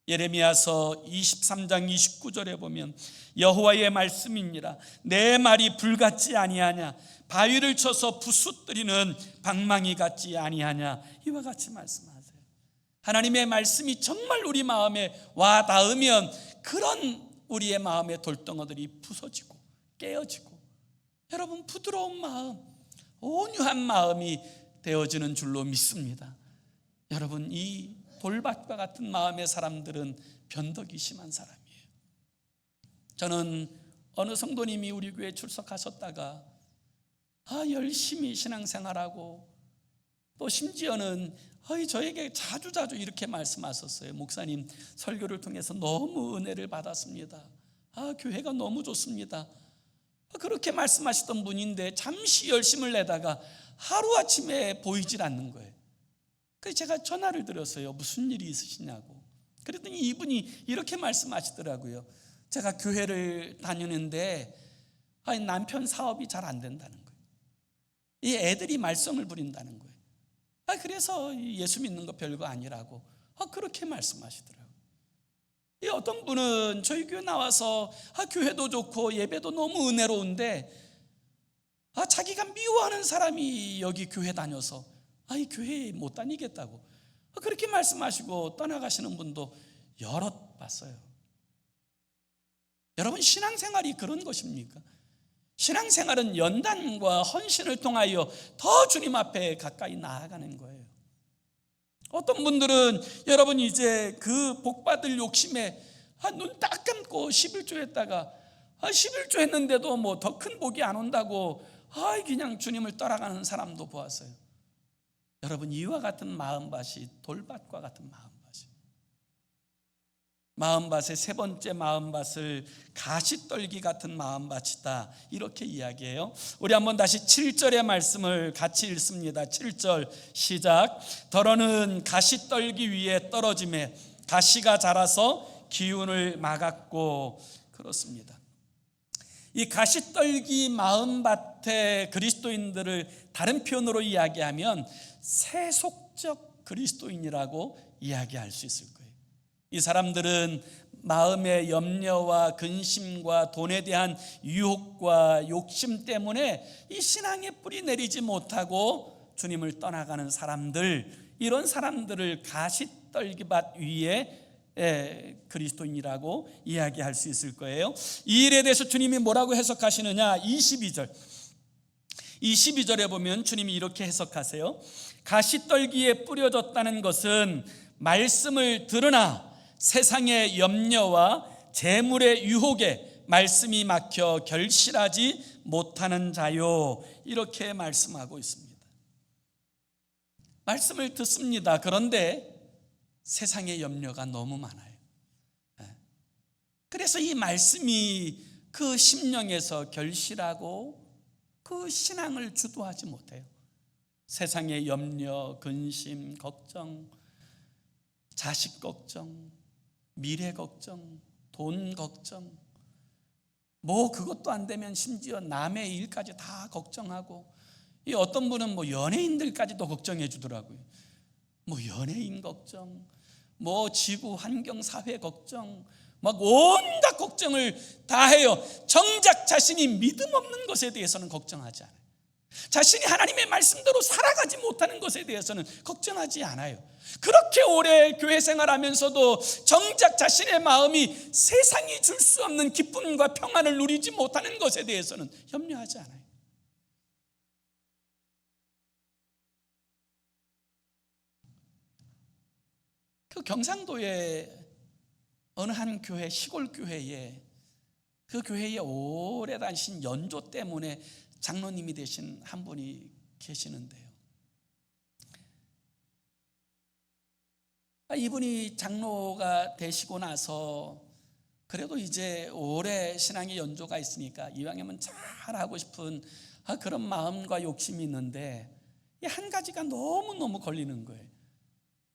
Speaker 1: 예레미야서 23장 29절에 보면 여호와의 말씀이니라 내 말이 불같지 아니하냐 바위를 쳐서 부수뜨리는 방망이 같지 아니하냐 이와 같이 말씀하세요. 하나님의 말씀이 정말 우리 마음에 와 닿으면 그런 우리의 마음의 돌덩어들이 부서지고 깨어지고 여러분 부드러운 마음, 온유한 마음이 되어지는 줄로 믿습니다. 여러분, 이 돌밭과 같은 마음의 사람들은 변덕이 심한 사람이에요. 저는 어느 성도님이 우리 교회에 출석하셨다가 열심히 신앙생활하고 또 심지어는 저에게 자주 이렇게 말씀하셨어요. 목사님, 설교를 통해서 너무 은혜를 받았습니다. 교회가 너무 좋습니다. 그렇게 말씀하시던 분인데 잠시 열심을 내다가 하루아침에 보이질 않는 거예요. 그래서 제가 전화를 드렸어요. 무슨 일이 있으시냐고. 그랬더니 이분이 이렇게 말씀하시더라고요. 제가 교회를 다니는데 남편 사업이 잘 안 된다는 거예요. 이 애들이 말썽을 부린다는 거예요. 그래서 예수 믿는 거 별거 아니라고 그렇게 말씀하시더라고요. 어떤 분은 저희 교회 나와서 교회도 좋고 예배도 너무 은혜로운데 자기가 미워하는 사람이 여기 교회 다녀서 이 교회에 못 다니겠다고 그렇게 말씀하시고 떠나가시는 분도 여럿 봤어요. 여러분, 신앙생활이 그런 것입니까? 신앙생활은 연단과 헌신을 통하여 더 주님 앞에 가까이 나아가는 거예요. 어떤 분들은 여러분 이제 그 복받을 욕심에 눈 딱 감고 11조 했다가 11조 했는데도 뭐 더 큰 복이 안 온다고 그냥 주님을 떠나가는 사람도 보았어요. 여러분, 이와 같은 마음밭이 돌밭과 같은 마음밭이, 마음밭의 세 번째 마음밭을 가시떨기 같은 마음밭이다 이렇게 이야기해요. 우리 한번 다시 7절의 말씀을 같이 읽습니다. 7절 시작. 더러는 가시떨기 위에 떨어짐에 가시가 자라서 기운을 막았고. 그렇습니다. 이 가시떨기 마음밭의 그리스도인들을 다른 표현으로 이야기하면 세속적 그리스도인이라고 이야기할 수 있을 거예요. 이 사람들은 마음의 염려와 근심과 돈에 대한 유혹과 욕심 때문에 이 신앙의 뿌리 내리지 못하고 주님을 떠나가는 사람들, 이런 사람들을 가시떨기밭 위에 그리스도인이라고 이야기할 수 있을 거예요. 이 일에 대해서 주님이 뭐라고 해석하시느냐? 22절에 보면 주님이 이렇게 해석하세요. 가시떨기에 뿌려졌다는 것은 말씀을 들으나 세상의 염려와 재물의 유혹에 말씀이 막혀 결실하지 못하는 자요, 이렇게 말씀하고 있습니다. 말씀을 듣습니다. 그런데 세상의 염려가 너무 많아요. 그래서 이 말씀이 그 심령에서 결실하고 그 신앙을 주도하지 못해요. 세상의 염려, 근심, 걱정, 자식 걱정, 미래 걱정, 돈 걱정, 뭐 그것도 안 되면 심지어 남의 일까지 다 걱정하고, 이 어떤 분은 뭐 연예인들까지도 걱정해 주더라고요. 뭐 연예인 걱정, 뭐 지구 환경 사회 걱정, 막 온갖 걱정을 다 해요. 정작 자신이 믿음 없는 것에 대해서는 걱정하지 않아요. 자신이 하나님의 말씀대로 살아가지 못하는 것에 대해서는 걱정하지 않아요. 그렇게 오래 교회 생활하면서도 정작 자신의 마음이 세상이 줄 수 없는 기쁨과 평안을 누리지 못하는 것에 대해서는 염려하지 않아요. 그 경상도에 어느 한 교회, 시골 교회에, 그 교회에 오래 다니신 연조 때문에 장로님이 되신 한 분이 계시는데요, 이분이 장로가 되시고 나서 그래도 이제 오래 신앙의 연조가 있으니까 이왕이면 잘하고 싶은 그런 마음과 욕심이 있는데, 이 한 가지가 너무너무 걸리는 거예요.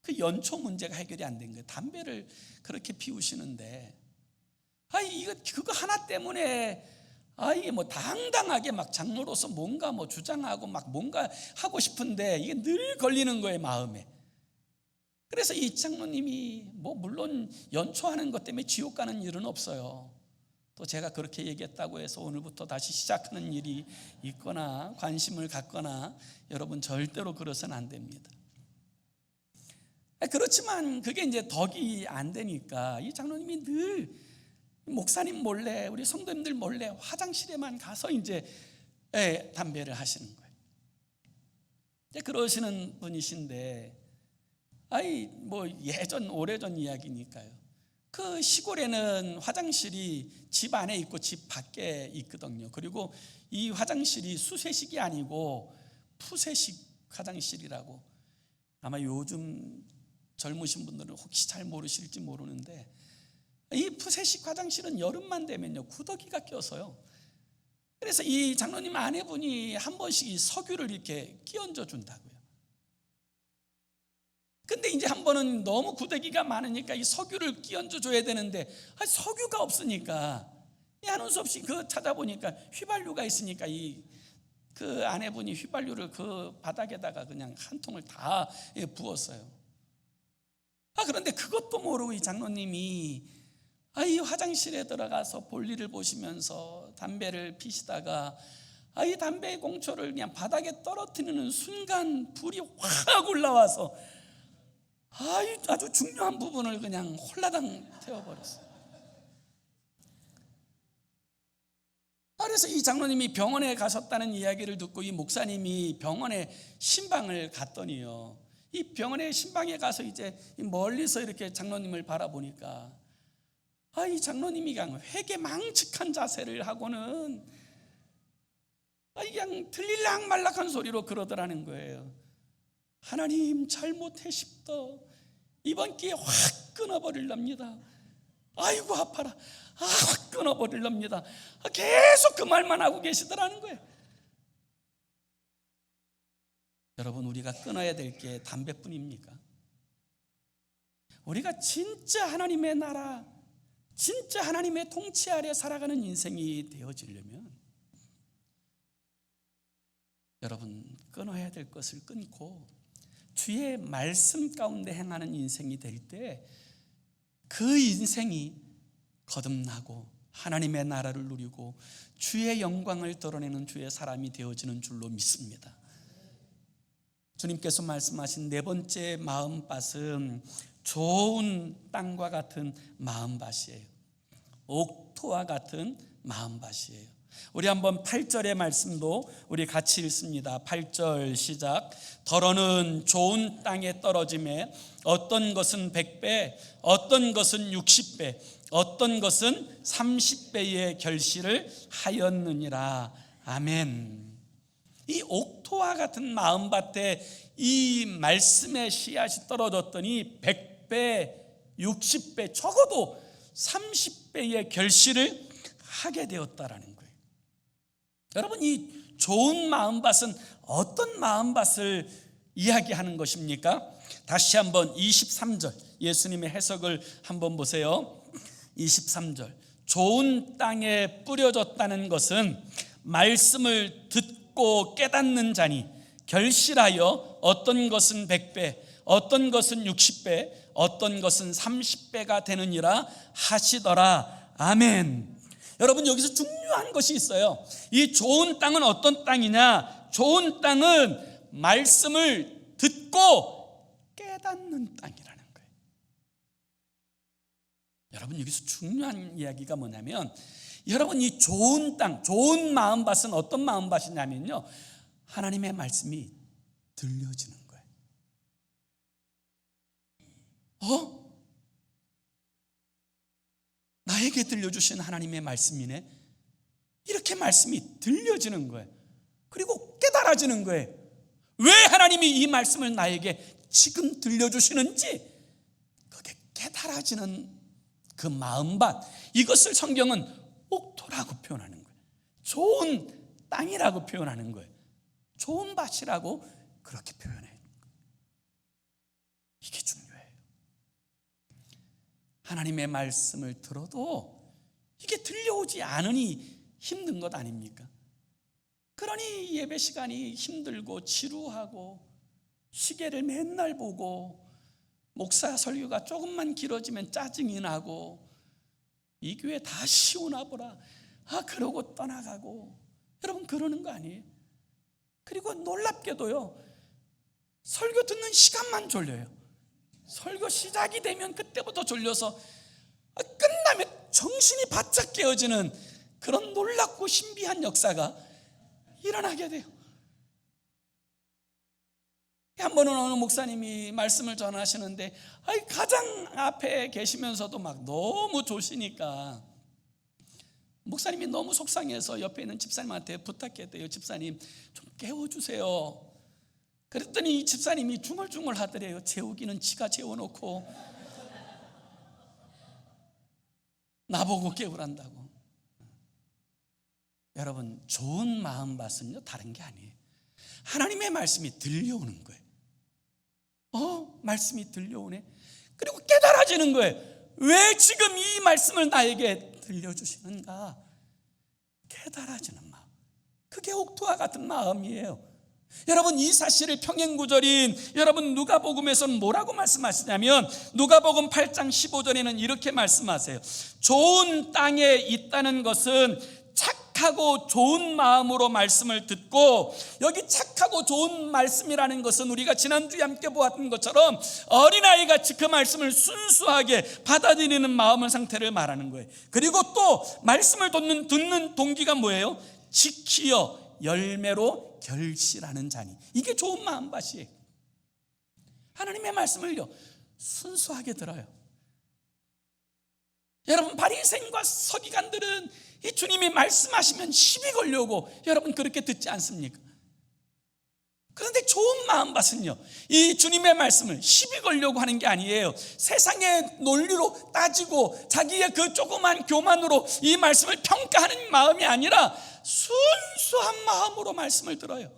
Speaker 1: 그 연초 문제가 해결이 안 된 거예요. 담배를 그렇게 피우시는데, 이거 그거 하나 때문에 이게 뭐 당당하게 막 장로로서 뭔가 뭐 주장하고 막 뭔가 하고 싶은데 이게 늘 걸리는 거예요, 마음에. 그래서 이 장로님이 뭐 물론 연초하는 것 때문에 지옥 가는 일은 없어요. 또 제가 그렇게 얘기했다고 해서 오늘부터 다시 시작하는 일이 있거나 관심을 갖거나, 여러분 절대로 그러서는 안 됩니다. 그렇지만 그게 이제 덕이 안 되니까 이 장로님이 늘 목사님 몰래, 우리 성도님들 몰래 화장실에만 가서 이제 담배를 하시는 거예요. 그러시는 분이신데, 뭐 예전 오래전 이야기니까요, 그 시골에는 화장실이 집 안에 있고 집 밖에 있거든요. 그리고 이 화장실이 수세식이 아니고 푸세식 화장실이라고, 아마 요즘 젊으신 분들은 혹시 잘 모르실지 모르는데, 이 푸세식 화장실은 여름만 되면요 구더기가 껴서요. 그래서 이 장로님 아내분이 한 번씩 이 석유를 이렇게 끼얹어 준다고요. 근데 이제 한 번은 너무 구더기가 많으니까 이 석유를 끼얹어 줘야 되는데, 석유가 없으니까 하는 수 없이 그 찾아보니까 휘발유가 있으니까 그 아내분이 휘발유를 그 바닥에다가 그냥 한 통을 다 부었어요. 그런데 그것도 모르고 이 장로님이 이 화장실에 들어가서 볼일을 보시면서 담배를 피시다가 이 담배의 공초를 그냥 바닥에 떨어뜨리는 순간 불이 확 올라와서 아주 중요한 부분을 그냥 홀라당 태워버렸어요. 그래서 이 장로님이 병원에 가셨다는 이야기를 듣고 이 목사님이 병원에 신방을 갔더니요, 이 병원에 신방에 가서 이제 멀리서 이렇게 장로님을 바라보니까 이 장로님이 그냥 회개망측한 자세를 하고는 그냥 들릴락 말락한 소리로 그러더라는 거예요. 하나님 잘못했습니다. 이번 기회에 확 끊어버릴랍니다. 아이고 아파라. 확 끊어버릴랍니다. 계속 그 말만 하고 계시더라는 거예요. 여러분, 우리가 끊어야 될 게 담배뿐입니까? 우리가 진짜 하나님의 나라, 진짜 하나님의 통치 아래 살아가는 인생이 되어지려면 여러분, 끊어야 될 것을 끊고 주의 말씀 가운데 행하는 인생이 될 때 그 인생이 거듭나고 하나님의 나라를 누리고 주의 영광을 드러내는 주의 사람이 되어지는 줄로 믿습니다. 주님께서 말씀하신 네 번째 마음밭은 좋은 땅과 같은 마음밭이에요. 옥토와 같은 마음밭이에요. 우리 한번 8절의 말씀도 우리 같이 읽습니다. 8절 시작. 더러는 좋은 땅에 떨어짐에 어떤 것은 100배, 어떤 것은 60배, 어떤 것은 30배의 결실을 하였느니라. 아멘. 이 옥토와 같은 마음밭에 이 말씀의 씨앗이 떨어졌더니 100배, 60배, 적어도 30배의 결실을 하게 되었다라는 거예요. 여러분, 이 좋은 마음밭은 어떤 마음밭을 이야기하는 것입니까? 다시 한번 23절 예수님의 해석을 한번 보세요. 23절. 좋은 땅에 뿌려졌다는 것은 말씀을 듣고 깨닫는 자니 결실하여 어떤 것은 100배, 어떤 것은 60배, 어떤 것은 30배가 되느니라 하시더라. 아멘. 여러분, 여기서 중요한 것이 있어요. 이 좋은 땅은 어떤 땅이냐? 좋은 땅은 말씀을 듣고 깨닫는 땅이라는 거예요. 여러분, 여기서 중요한 이야기가 뭐냐면, 여러분, 이 좋은 땅, 좋은 마음밭은 어떤 마음밭이냐면요, 하나님의 말씀이 들려지는 거예요. 나에게 들려주신 하나님의 말씀이네. 이렇게 말씀이 들려지는 거예요. 그리고 깨달아지는 거예요. 왜 하나님이 이 말씀을 나에게 지금 들려주시는지 그게 깨달아지는 그 마음밭, 이것을 성경은 옥토라고 표현하는 거예요. 좋은 땅이라고 표현하는 거예요. 좋은 밭이라고 그렇게 표현해요. 이게 중요해요. 하나님의 말씀을 들어도 이게 들려오지 않으니 힘든 것 아닙니까? 그러니 예배 시간이 힘들고 지루하고 시계를 맨날 보고 목사 설교가 조금만 길어지면 짜증이 나고 이 교회 다시 오나 보라 그러고 떠나가고, 여러분 그러는 거 아니에요? 그리고 놀랍게도요, 설교 듣는 시간만 졸려요. 설교 시작이 되면 그때부터 졸려서 끝나면 정신이 바짝 깨어지는 그런 놀랍고 신비한 역사가 일어나게 돼요. 한 번은 어느 목사님이 말씀을 전하시는데 가장 앞에 계시면서도 막 너무 조시니까 목사님이 너무 속상해서 옆에 있는 집사님한테 부탁했대요. 집사님 좀 깨워주세요. 그랬더니 이 집사님이 중얼중얼 하더래요. 재우기는 지가 재워놓고 나보고 깨우란다고. 여러분, 좋은 마음밭은요 다른 게 아니에요. 하나님의 말씀이 들려오는 거예요. 말씀이 들려오네. 그리고 깨달아지는 거예요. 왜 지금 이 말씀을 나에게 들려주시는가? 깨달아지는 마음, 그게 옥토와 같은 마음이에요. 여러분, 이 사실을 평행구절인 여러분 누가복음에서는 뭐라고 말씀하시냐면 누가복음 8장 15절에는 이렇게 말씀하세요. 좋은 땅에 있다는 것은 착하고 좋은 마음으로 말씀을 듣고, 여기 착하고 좋은 말씀이라는 것은 우리가 지난주에 함께 보았던 것처럼 어린아이같이 그 말씀을 순수하게 받아들이는 마음의 상태를 말하는 거예요. 그리고 또 말씀을 듣는 동기가 뭐예요? 지키어 열매로 결실하는 자니. 이게 좋은 마음밭이에요. 하나님의 말씀을요 순수하게 들어요. 여러분, 바리새인과 서기관들은 이 주님이 말씀하시면 시비 걸려고 여러분 그렇게 듣지 않습니까? 그런데 좋은 마음밭은요 이 주님의 말씀을 시비 걸려고 하는 게 아니에요. 세상의 논리로 따지고 자기의 그 조그만 교만으로 이 말씀을 평가하는 마음이 아니라 순수한 마음으로 말씀을 들어요.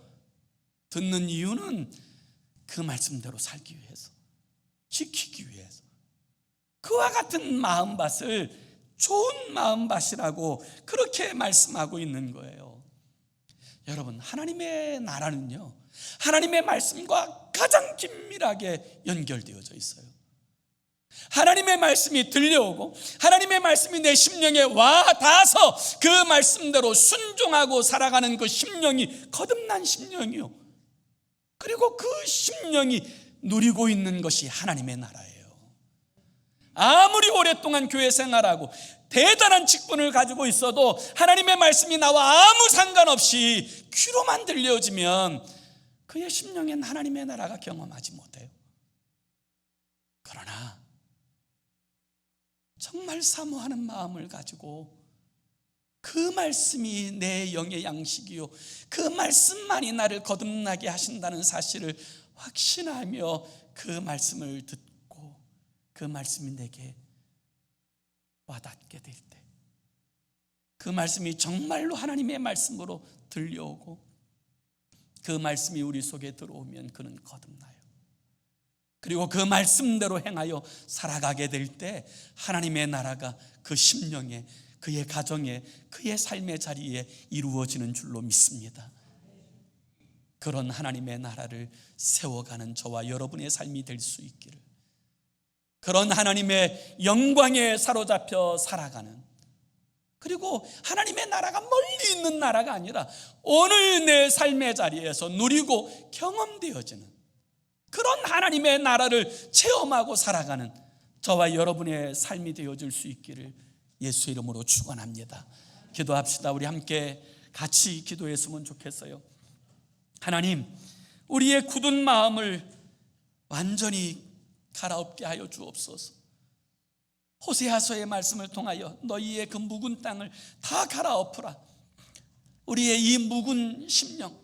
Speaker 1: 듣는 이유는 그 말씀대로 살기 위해서, 지키기 위해서. 그와 같은 마음밭을 좋은 마음밭이라고 그렇게 말씀하고 있는 거예요. 여러분, 하나님의 나라는요 하나님의 말씀과 가장 긴밀하게 연결되어져 있어요. 하나님의 말씀이 들려오고 하나님의 말씀이 내 심령에 와 닿아서 그 말씀대로 순종하고 살아가는 그 심령이 거듭난 심령이요, 그리고 그 심령이 누리고 있는 것이 하나님의 나라예요. 아무리 오랫동안 교회 생활하고 대단한 직분을 가지고 있어도 하나님의 말씀이 나와 아무 상관없이 귀로만 들려지면 그의 심령엔 하나님의 나라가 경험하지 못해요. 그러나 정말 사모하는 마음을 가지고 그 말씀이 내 영의 양식이요, 그 말씀만이 나를 거듭나게 하신다는 사실을 확신하며 그 말씀을 듣고 그 말씀이 내게 와닿게 될 때, 그 말씀이 정말로 하나님의 말씀으로 들려오고 그 말씀이 우리 속에 들어오면 그는 거듭나요. 그리고 그 말씀대로 행하여 살아가게 될 때 하나님의 나라가 그 심령에, 그의 가정에, 그의 삶의 자리에 이루어지는 줄로 믿습니다. 그런 하나님의 나라를 세워가는 저와 여러분의 삶이 될 수 있기를, 그런 하나님의 영광에 사로잡혀 살아가는, 그리고 하나님의 나라가 멀리 있는 나라가 아니라 오늘 내 삶의 자리에서 누리고 경험되어지는 그런 하나님의 나라를 체험하고 살아가는 저와 여러분의 삶이 되어질 수 있기를 예수의 이름으로 축원합니다. 기도합시다. 우리 함께 같이 기도했으면 좋겠어요. 하나님, 우리의 굳은 마음을 완전히 갈아엎게 하여 주옵소서. 호세아서의 말씀을 통하여 너희의 그 묵은 땅을 다 갈아엎으라. 우리의 이 묵은 심령,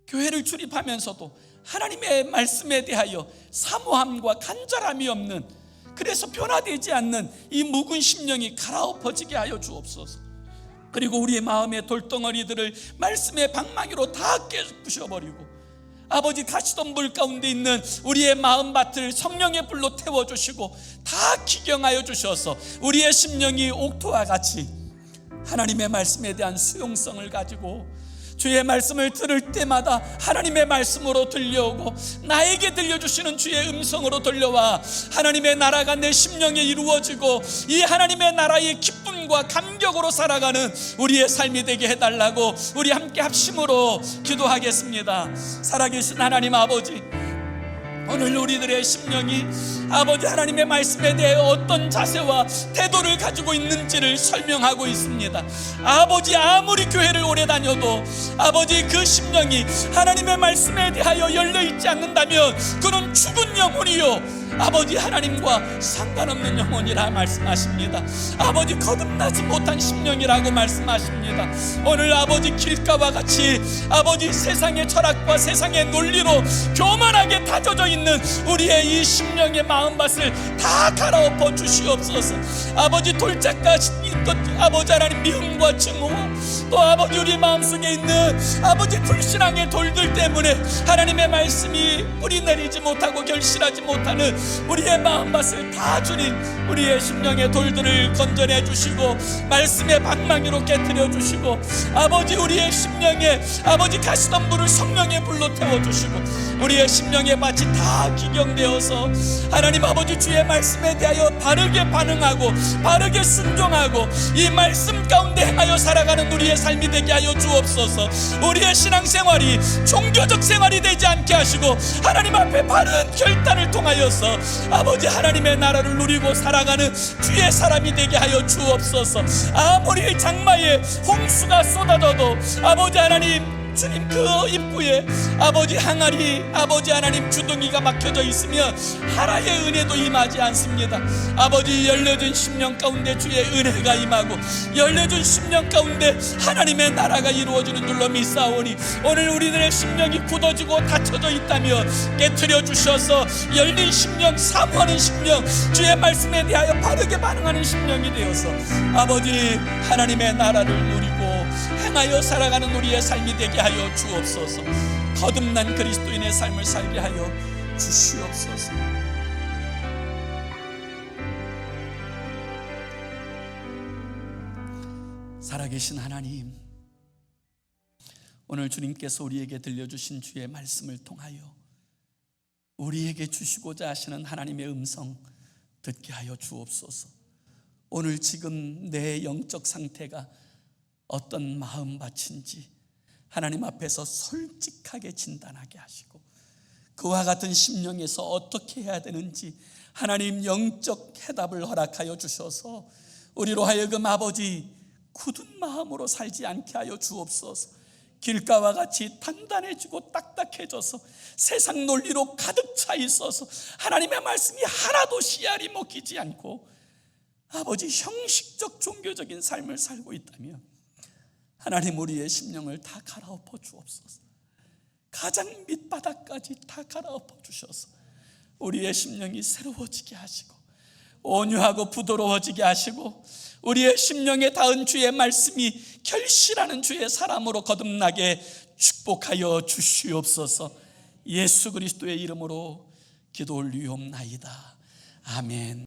Speaker 1: 교회를 출입하면서도 하나님의 말씀에 대하여 사모함과 간절함이 없는, 그래서 변화되지 않는 이 묵은 심령이 갈아엎어지게 하여 주옵소서. 그리고 우리의 마음의 돌덩어리들을 말씀의 방망이로 다 깨부셔버리고 아버지 가시던 물 가운데 있는 우리의 마음밭을 성령의 불로 태워주시고 다 기경하여 주셔서 우리의 심령이 옥토와 같이 하나님의 말씀에 대한 수용성을 가지고 주의 말씀을 들을 때마다 하나님의 말씀으로 들려오고 나에게 들려주시는 주의 음성으로 들려와 하나님의 나라가 내 심령에 이루어지고 이 하나님의 나라의 기쁨과 감격으로 살아가는 우리의 삶이 되게 해달라고 우리 함께 합심으로 기도하겠습니다. 살아계신 하나님 아버지, 오늘 우리들의 심령이 아버지 하나님의 말씀에 대해 어떤 자세와 태도를 가지고 있는지를 설명하고 있습니다. 아버지, 아무리 교회를 오래 다녀도 아버지 그 심령이 하나님의 말씀에 대하여 열려있지 않는다면 그는 죽은 영혼이요 아버지 하나님과 상관없는 영혼이라 말씀하십니다. 아버지 거듭나지 못한 심령이라고 말씀하십니다. 오늘 아버지 길가와 같이 아버지 세상의 철학과 세상의 논리로 교만하게 다져져 있는 우리의 이 심령의 마음밭을 다 갈아엎어 주시옵소서. 아버지 돌짝과 아버지 하나님 미움과 증오와 또 아버지 우리 마음속에 있는 아버지 불신앙의 돌들 때문에 하나님의 말씀이 뿌리 내리지 못하고 결실하지 못하는 우리의 마음밭을 다 주님 우리의 심령의 돌들을 건져내 주시고 말씀의 방망이로 깨뜨려 주시고 아버지 우리의 심령에 아버지 가시던 불을 성령의 불로 태워 주시고 우리의 심령의 밭이 다 기경되어서 하나님 아버지 주의 말씀에 대하여 바르게 반응하고 바르게 순종하고 이 말씀 가운데 행하여 살아가는 우리의 삶이 되게 하여 주옵소서. 우리의 신앙생활이 종교적 생활이 되지 않게 하시고 하나님 앞에 바른 결단을 통하여서 아버지 하나님의 나라를 누리고 살아가는 주의 사람이 되게 하여 주옵소서. 아무리 장마에 홍수가 쏟아져도 아버지 하나님 주님 그 입구에 아버지 항아리 아버지 하나님 주둥이가 막혀져 있으면 하나의 은혜도 임하지 않습니다. 아버지 열려진 심령 가운데 주의 은혜가 임하고 열려진 심령 가운데 하나님의 나라가 이루어지는 줄로 믿사오니 오늘 우리들의 심령이 굳어지고 닫혀져 있다면 깨트려 주셔서 열린 심령, 사모하는 심령, 주의 말씀에 대하여 바르게 반응하는 심령이 되어서 아버지 하나님의 나라를 누리고 행하여 살아가는 우리의 삶이 되게 하여 주옵소서. 거듭난 그리스도인의 삶을 살게 하여 주시옵소서. 살아계신 하나님, 오늘 주님께서 우리에게 들려주신 주의 말씀을 통하여 우리에게 주시고자 하시는 하나님의 음성 듣게 하여 주옵소서. 오늘 지금 내 영적 상태가 어떤 마음밭인지 하나님 앞에서 솔직하게 진단하게 하시고 그와 같은 심령에서 어떻게 해야 되는지 하나님 영적 해답을 허락하여 주셔서 우리로 하여금 아버지 굳은 마음으로 살지 않게 하여 주옵소서. 길가와 같이 단단해지고 딱딱해져서 세상 논리로 가득 차 있어서 하나님의 말씀이 하나도 씨알이 먹히지 않고 아버지 형식적 종교적인 삶을 살고 있다면 하나님 우리의 심령을 다 갈아엎어 주옵소서. 가장 밑바닥까지 다 갈아엎어 주셔서 우리의 심령이 새로워지게 하시고 온유하고 부드러워지게 하시고 우리의 심령에 닿은 주의 말씀이 결실하는 주의 사람으로 거듭나게 축복하여 주시옵소서. 예수 그리스도의 이름으로 기도 올리옵나이다. 아멘.